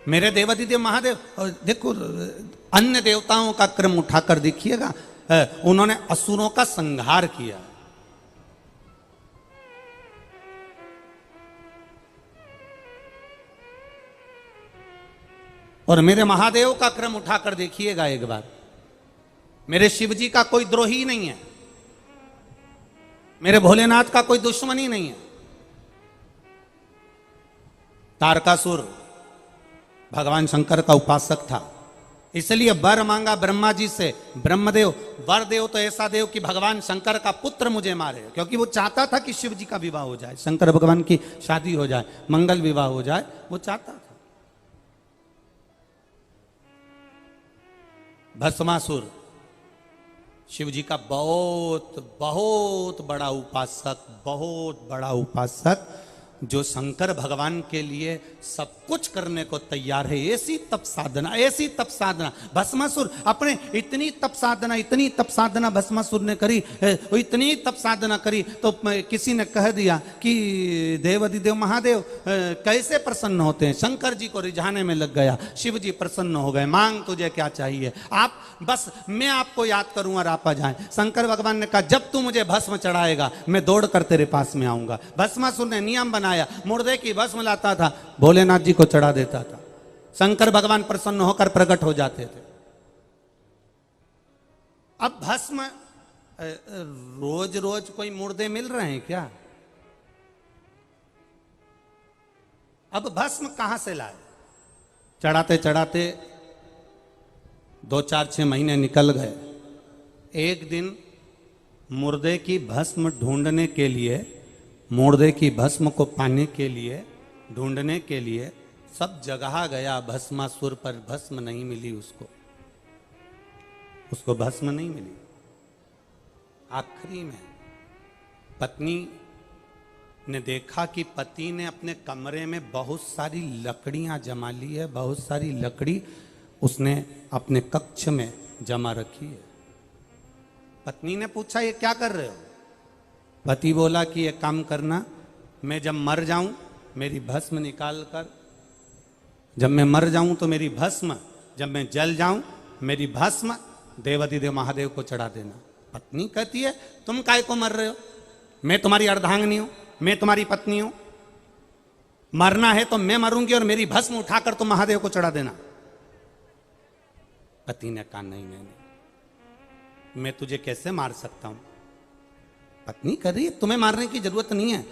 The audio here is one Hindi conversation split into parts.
मेरे देवादिदेव महादेव, देखो अन्य देवताओं का क्रम उठाकर देखिएगा, उन्होंने असुरों का संहार किया। और मेरे महादेव का क्रम उठाकर देखिएगा एक बार, मेरे शिव जी का कोई द्रोही नहीं है, मेरे भोलेनाथ का कोई दुश्मन ही नहीं है। तारकासुर भगवान शंकर का उपासक था, इसलिए वर मांगा ब्रह्मा जी से, ब्रह्मदेव वर देव तो ऐसा देव कि भगवान शंकर का पुत्र मुझे मारे, क्योंकि वो चाहता था कि शिव जी का विवाह हो जाए, शंकर भगवान की शादी हो जाए, मंगल विवाह हो जाए, वो चाहता था। भस्मासुर शिव जी का बहुत बहुत बड़ा उपासक, बहुत बड़ा उपासक, जो शंकर भगवान के लिए सब कुछ करने को तैयार है। ऐसी तप साधना, ऐसी तप साधना भस्मासुर अपने, इतनी तप साधना भस्मासुर ने करी, इतनी तप साधना करी तो किसी ने कह दिया कि देवादिदेव महादेव कैसे प्रसन्न होते हैं। शंकर जी को रिझाने में लग गया, शिव जी प्रसन्न हो गए, मांग तुझे क्या चाहिए, आप बस मैं आपको याद करूं और आप आ जाएं। शंकर भगवान ने कहा जब तू मुझे भस्म चढ़ाएगा मैं दौड़ कर तेरे पास में आऊंगा। भस्मासुर ने नियम बनाया, मुर्दे की भस्म लाता था, भोलेनाथ जी को चढ़ा देता था, शंकर भगवान प्रसन्न होकर प्रकट हो जाते थे। अब भस्म रोज रोज कोई मुर्दे मिल रहे हैं क्या? अब भस्म कहां से लाए? चढ़ाते चढ़ाते 2, 4, 6 महीने निकल गए। एक दिन मुर्दे की भस्म ढूंढने के लिए, मुर्दे की भस्म को पाने के लिए, ढूंढने के लिए सब जगह गया भस्मासुर, पर भस्म नहीं मिली उसको भस्म नहीं मिली। आखिरी में पत्नी ने देखा कि पति ने अपने कमरे में बहुत सारी लकड़ियां जमा ली है, बहुत सारी लकड़ी उसने अपने कक्ष में जमा रखी है। पत्नी ने पूछा ये क्या कर रहे हो? पति बोला कि ये काम करना, मैं जब मर जाऊं मेरी भस्म निकाल कर, जब मैं मर जाऊं तो मेरी भस्म, जब मैं जल जाऊं मेरी भस्म देवादिदेव महादेव को चढ़ा देना। पत्नी कहती है तुम काय को मर रहे हो? मैं तुम्हारी अर्धांगिनी हूं, मैं तुम्हारी पत्नी हूं, मरना है तो मैं मरूंगी और मेरी भस्म उठाकर तुम महादेव को चढ़ा देना। पति ने कहा नहीं, मैं तुझे कैसे मार सकता हूं? पत्नी कह रही है तुम्हें मारने की जरूरत नहीं है,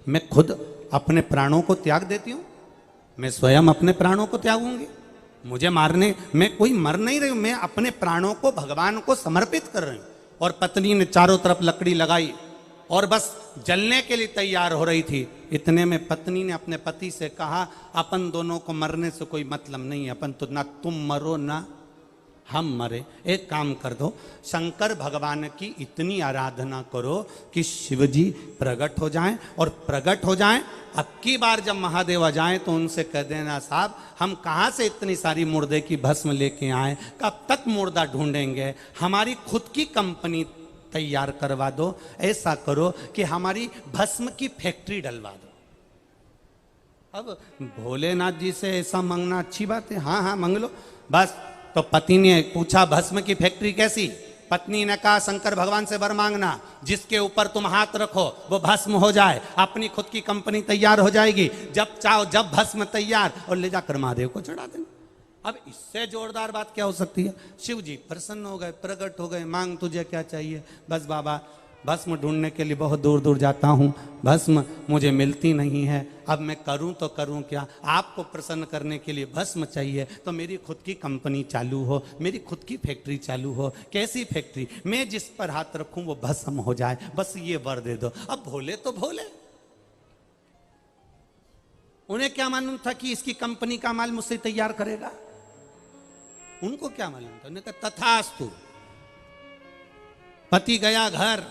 मैं खुद अपने प्राणों को त्याग देती हूं, मैं स्वयं अपने प्राणों को त्यागूंगी, मुझे मारने में कोई मर नहीं रही हूं, मैं अपने प्राणों को भगवान को समर्पित कर रही हूं। और पत्नी ने चारों तरफ लकड़ी लगाई और बस जलने के लिए तैयार हो रही थी। इतने में पत्नी ने अपने पति से कहा अपन दोनों को मरने से कोई मतलब नहीं, अपन तो ना तुम मरो ना हम मरे, एक काम कर दो, शंकर भगवान की इतनी आराधना करो कि शिवजी प्रकट हो जाएं, और प्रकट हो जाएं, अब की बार जब महादेव आ जाएं तो उनसे कह देना साहब हम कहाँ से इतनी सारी मुर्दे की भस्म लेके आए, कब तक मुर्दा ढूंढेंगे, हमारी खुद की कंपनी तैयार करवा दो, ऐसा करो कि हमारी भस्म की फैक्ट्री डलवा दो। अब भोलेनाथ जी से ऐसा मांगना अच्छी बात है, हाँ हाँ मांग लो बस। तो पति ने पूछा भस्म की फैक्ट्री कैसी? पत्नी ने कहा शंकर भगवान से वर मांगना, जिसके ऊपर तुम हाथ रखो वो भस्म हो जाए, अपनी खुद की कंपनी तैयार हो जाएगी, जब चाहो जब भस्म तैयार, और ले जाकर महादेव को चढ़ा देना। अब इससे जोरदार बात क्या हो सकती है? शिव जी प्रसन्न हो गए, प्रकट हो गए, मांग तुझे क्या चाहिए? बस बाबा भस्म ढूंढने के लिए बहुत दूर दूर जाता हूँ, भस्म मुझे मिलती नहीं है, अब मैं करूँ तो करूँ क्या? आपको प्रसन्न करने के लिए भस्म चाहिए तो मेरी खुद की कंपनी चालू हो, मेरी खुद की फैक्ट्री चालू हो। कैसी फैक्ट्री? मैं जिस पर हाथ रखूँ वो भस्म हो जाए, बस ये वर दे दो। अब भोले तो भोले, उन्हें क्या मालूम था कि इसकी कंपनी का माल मुझसे तैयार करेगा? उनको क्या मालूम था? उन्होंने कहा तथास्तु। पति गया घर,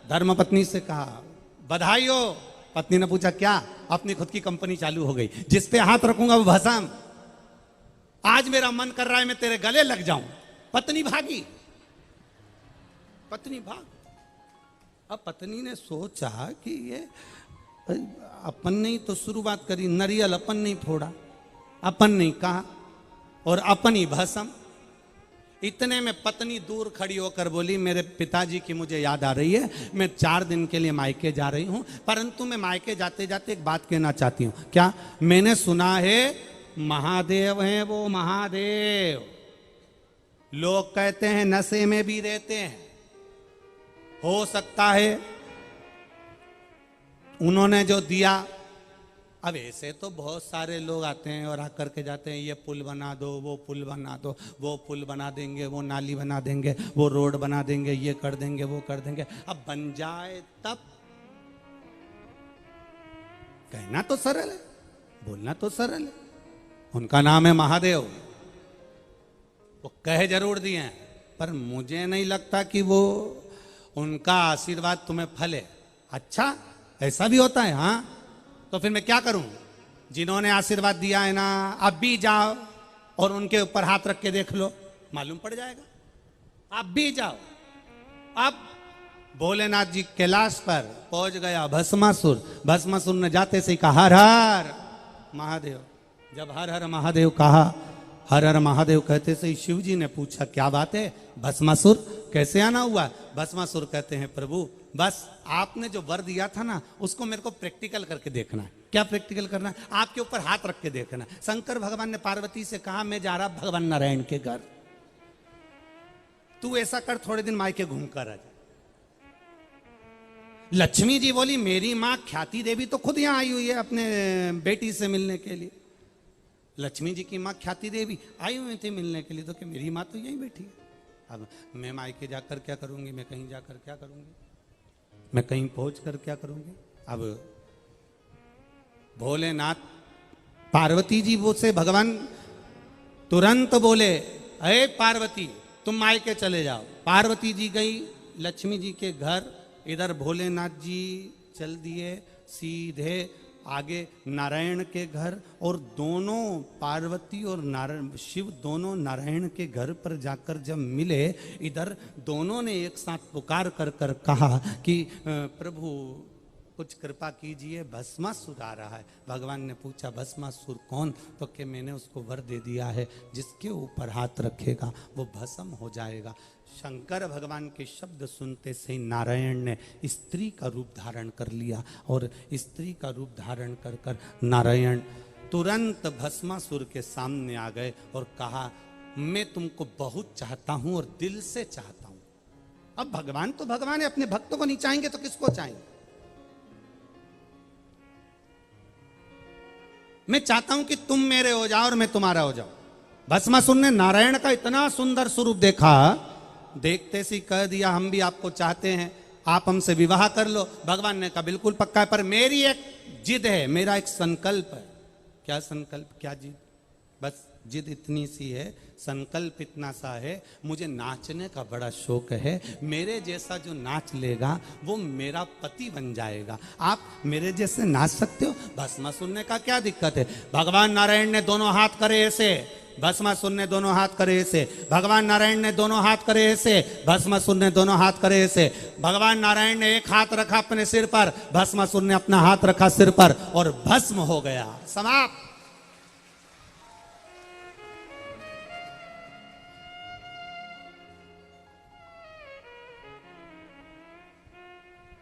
धर्मपत्नी से कहा बधाई हो। पत्नी ने पूछा क्या? अपनी खुद की कंपनी चालू हो गई, जिस पे हाथ रखूंगा वो भस्म। आज मेरा मन कर रहा है मैं तेरे गले लग जाऊं। पत्नी भागी, पत्नी भाग। अब पत्नी ने सोचा कि ये अपन ने ही तो शुरुआत करी, नरियल अपन नहीं फोड़ा, अपन नहीं कहा और अपन ही भस्म। इतने में पत्नी दूर खड़ी होकर बोली, मेरे पिताजी की मुझे याद आ रही है, मैं 4 दिन के लिए मायके जा रही हूं, परंतु मैं मायके जाते जाते एक बात कहना चाहती हूं। क्या? मैंने सुना है महादेव हैं वो, महादेव। लोग कहते हैं नशे में भी रहते हैं, हो सकता है उन्होंने जो दिया। अब ऐसे तो बहुत सारे लोग आते हैं और आकर के जाते हैं, ये पुल बना दो, वो पुल बना दो, वो पुल बना देंगे, वो नाली बना देंगे, वो रोड बना देंगे, ये कर देंगे, वो कर देंगे। अब बन जाए तब। कहना तो सरल है, बोलना तो सरल है। उनका नाम है महादेव, वो कह जरूर दिए हैं, पर मुझे नहीं लगता कि वो उनका आशीर्वाद तुम्हें फले। अच्छा, ऐसा भी होता है? हाँ, तो फिर मैं क्या करूं? जिन्होंने आशीर्वाद दिया है ना, अब भी जाओ और उनके ऊपर हाथ रख के देख लो, मालूम पड़ जाएगा। अब भी जाओ। अब भोलेनाथ जी कैलाश पर पहुंच गया भस्मासुर। भस्मासुर ने जाते से कहा हर हर महादेव। जब हर हर महादेव कहा, हर हर महादेव कहते से शिव जी ने पूछा, क्या बात है भस्मासुर, कैसे आना हुआ? भस्मासुर कहते हैं, प्रभु बस आपने जो वर दिया था ना, उसको मेरे को प्रैक्टिकल करके देखना है। क्या प्रैक्टिकल करना है? आपके ऊपर हाथ रख के देखना है। शंकर भगवान ने पार्वती से कहा, मैं जा रहा भगवान नारायण के घर, तू ऐसा कर थोड़े दिन मायके घूम कर आ जा। लक्ष्मी जी बोली, मेरी मां ख्याति देवी तो खुद यहां आई हुई है अपने बेटी से मिलने के लिए। लक्ष्मी जी की मां ख्याति देवी आई हुई थी मिलने के लिए, तो कि मेरी मां तो यहीं बैठी है। अब मैं मायके जाकर क्या करूंगी, मैं कहीं जाकर क्या करूंगी, मैं कहीं पहुंच कर क्या करूंगी? अब भोलेनाथ, पार्वती जी वो से भगवान तुरंत बोले, अरे पार्वती तुम मायके चले जाओ। पार्वती जी गई लक्ष्मी जी के घर, इधर भोलेनाथ जी चल दिए सीधे आगे नारायण के घर। और दोनों पार्वती और नारायण शिव दोनों नारायण के घर पर जाकर जब मिले, इधर दोनों ने एक साथ पुकार कर कर कहा कि प्रभु कुछ कृपा कीजिए, भस्मासुर आ रहा है। भगवान ने पूछा, भस्मासुर कौन? तो कि मैंने उसको वर दे दिया है, जिसके ऊपर हाथ रखेगा वो भस्म हो जाएगा। शंकर भगवान के शब्द सुनते से नारायण ने स्त्री का रूप धारण कर लिया, और स्त्री का रूप धारण कर कर नारायण तुरंत भस्मासुर के सामने आ गए और कहा, मैं तुमको बहुत चाहता हूं और दिल से चाहता हूं। अब भगवान तो भगवान है, अपने भक्तों को नहीं चाहेंगे तो किसको चाहेंगे? मैं चाहता हूं कि तुम मेरे हो जाओ और मैं तुम्हारा हो जाऊं। भस्मासुर ने नारायण का इतना सुंदर स्वरूप देखा, देखते सी कह दिया, हम भी आपको चाहते हैं, आप हमसे विवाह कर लो। भगवान ने कहा, बिल्कुल पक्का है, पर मेरी एक जिद है, मेरा एक संकल्प है। क्या संकल्प, क्या जिद? बस जिद इतनी सी है, संकल्प इतना सा है, मुझे नाचने का बड़ा शौक है। मेरे जैसा जो नाच लेगा वो मेरा पति बन जाएगा। आप मेरे जैसे नाच सकते हो? भस्मासुर ने कहा, क्या दिक्कत है? भगवान नारायण ने दोनों हाथ करे ऐसे, भस्मासुर ने दोनों हाथ करे ऐसे। भगवान नारायण ने दोनों हाथ करे ऐसे, भस्मासुर ने दोनों हाथ करे ऐसे। भगवान नारायण ने एक हाथ रखा अपने सिर पर, भस्मासुर ने अपना हाथ रखा सिर पर, और भस्म हो गया, समाप्त।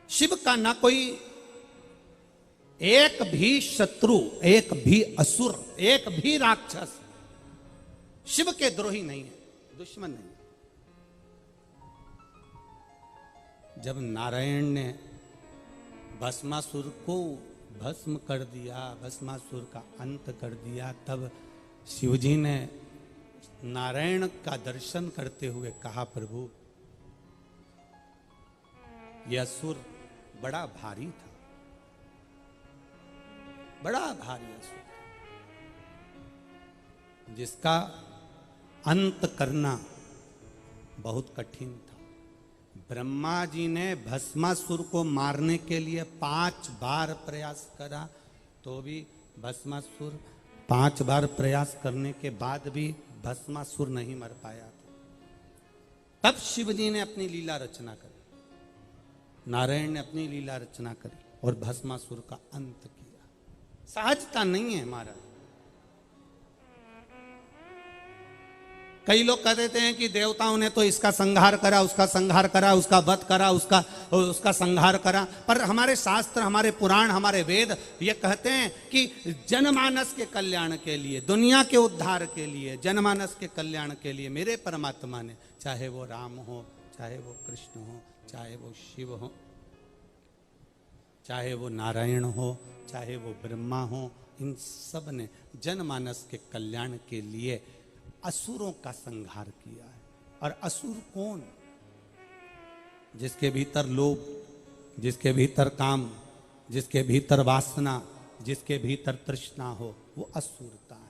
शिव का ना कोई एक भी शत्रु, एक भी असुर, एक भी राक्षस शिव के द्रोही नहीं है, दुश्मन नहीं। जब नारायण ने भस्मासुर को भस्म कर दिया, भस्मासुर का अंत कर दिया, तब शिवजी ने नारायण का दर्शन करते हुए कहा, प्रभु यह असुर बड़ा भारी था, बड़ा भारी असुर, जिसका अंत करना बहुत कठिन था। ब्रह्मा जी ने भस्मासुर को मारने के लिए 5 बार प्रयास करा, तो भी भस्मासुर 5 बार प्रयास करने के बाद भी भस्मासुर नहीं मर पाया था। तब शिव जी ने अपनी लीला रचना करी, नारायण ने अपनी लीला रचना करी और भस्मासुर का अंत किया। सहजता नहीं है महाराज, कई लोग कह देते हैं कि देवताओं ने तो इसका संहार करा, उसका संहार करा, उसका वध करा, उसका संहार करा। पर हमारे शास्त्र, हमारे पुराण, हमारे वेद ये कहते हैं कि जनमानस के कल्याण के लिए, दुनिया के उद्धार के लिए, जनमानस के कल्याण के लिए मेरे परमात्मा ने, चाहे वो राम हो, चाहे वो कृष्ण हो, चाहे वो शिव हो, चाहे वो नारायण हो, चाहे वो ब्रह्मा हो, इन सब ने जनमानस के कल्याण के लिए असुरों का संहार किया है। और असुर कौन? जिसके भीतर लोभ, जिसके भीतर काम, जिसके भीतर वासना, जिसके भीतर तृष्णा हो, वो असुरता है।